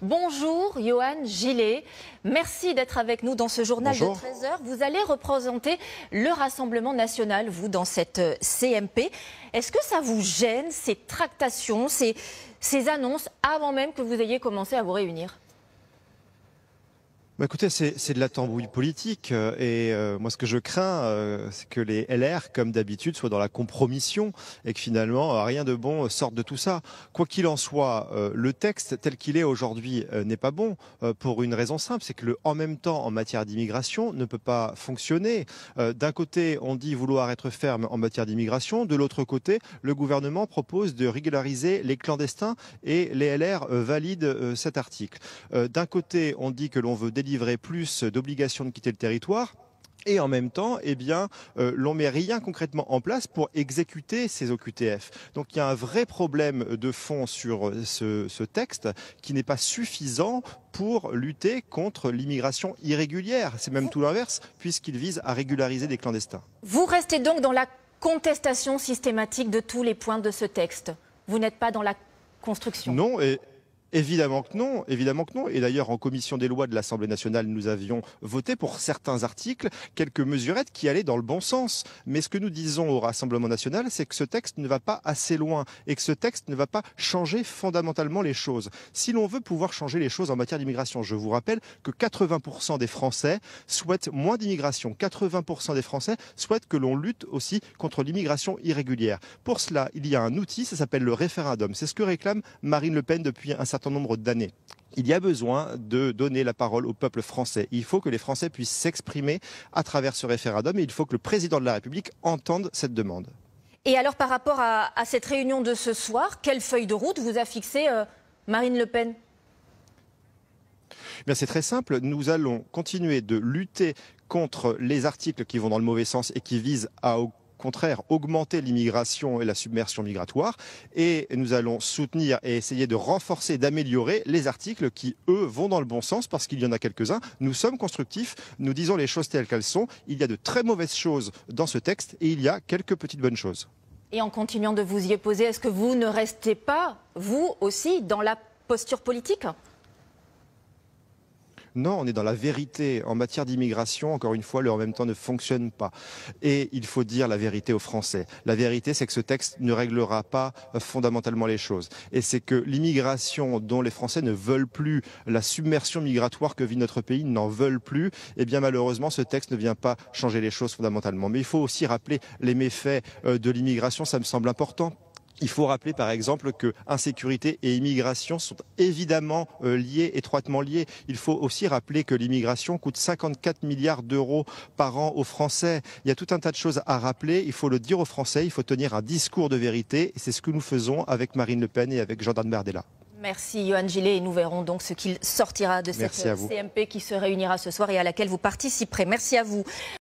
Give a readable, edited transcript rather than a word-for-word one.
Bonjour, Yohann Gillet. Merci d'être avec nous dans ce journal de 13h. Vous allez représenter le Rassemblement national, vous, dans cette CMP. Est-ce que ça vous gêne, ces tractations, ces annonces, avant même que vous ayez commencé à vous réunir ? Écoutez, c'est de la tambouille politique et moi ce que je crains, c'est que les LR, comme d'habitude, soient dans la compromission et que finalement rien de bon sorte de tout ça. Quoi qu'il en soit, le texte tel qu'il est aujourd'hui n'est pas bon pour une raison simple, c'est que le en même temps en matière d'immigration ne peut pas fonctionner. D'un côté, on dit vouloir être ferme en matière d'immigration, de l'autre côté, le gouvernement propose de régulariser les clandestins et les LR valident cet article. D'un côté, on dit que l'on veut délivrer plus d'obligations de quitter le territoire. Et en même temps, l'on met rien concrètement en place pour exécuter ces OQTF. Donc il y a un vrai problème de fond sur ce texte qui n'est pas suffisant pour lutter contre l'immigration irrégulière. C'est même tout l'inverse, puisqu'il vise à régulariser des clandestins. Vous restez donc dans la contestation systématique de tous les points de ce texte. Vous n'êtes pas dans la construction. Non, évidemment que non, évidemment que non. Et d'ailleurs, en commission des lois de l'Assemblée nationale, nous avions voté pour certains articles quelques mesurettes qui allaient dans le bon sens. Mais ce que nous disons au Rassemblement national, c'est que ce texte ne va pas assez loin et que ce texte ne va pas changer fondamentalement les choses. Si l'on veut pouvoir changer les choses en matière d'immigration, je vous rappelle que 80% des Français souhaitent moins d'immigration. 80% des Français souhaitent que l'on lutte aussi contre l'immigration irrégulière. Pour cela, il y a un outil, ça s'appelle le référendum. C'est ce que réclame Marine Le Pen depuis un certain nombre d'années. Il y a besoin de donner la parole au peuple français. Il faut que les Français puissent s'exprimer à travers ce référendum et il faut que le président de la République entende cette demande. Et alors par rapport à cette réunion de ce soir, quelle feuille de route vous a fixé Marine Le Pen ? C'est très simple, nous allons continuer de lutter contre les articles qui vont dans le mauvais sens et qui visent à au contraire augmenter l'immigration et la submersion migratoire, et nous allons soutenir et essayer de renforcer, d'améliorer les articles qui, eux, vont dans le bon sens, parce qu'il y en a quelques-uns. Nous sommes constructifs, nous disons les choses telles qu'elles sont. Il y a de très mauvaises choses dans ce texte et il y a quelques petites bonnes choses. Et en continuant de vous y opposer, est-ce que vous ne restez pas, vous aussi, dans la posture politique ? Non, on est dans la vérité. En matière d'immigration, encore une fois, le en même temps ne fonctionne pas. Et il faut dire la vérité aux Français. La vérité, c'est que ce texte ne réglera pas fondamentalement les choses. Et c'est que l'immigration dont les Français ne veulent plus, la submersion migratoire que vit notre pays n'en veulent plus, eh bien malheureusement, ce texte ne vient pas changer les choses fondamentalement. Mais il faut aussi rappeler les méfaits de l'immigration, ça me semble important. Il faut rappeler par exemple que insécurité et immigration sont évidemment étroitement liés. Il faut aussi rappeler que l'immigration coûte 54 milliards d'euros par an aux Français. Il y a tout un tas de choses à rappeler. Il faut le dire aux Français, il faut tenir un discours de vérité. Et c'est ce que nous faisons avec Marine Le Pen et avec Jordan Bardella. Merci Yohann Gillet et nous verrons donc ce qu'il sortira de cette CMP qui se réunira ce soir et à laquelle vous participerez. Merci à vous.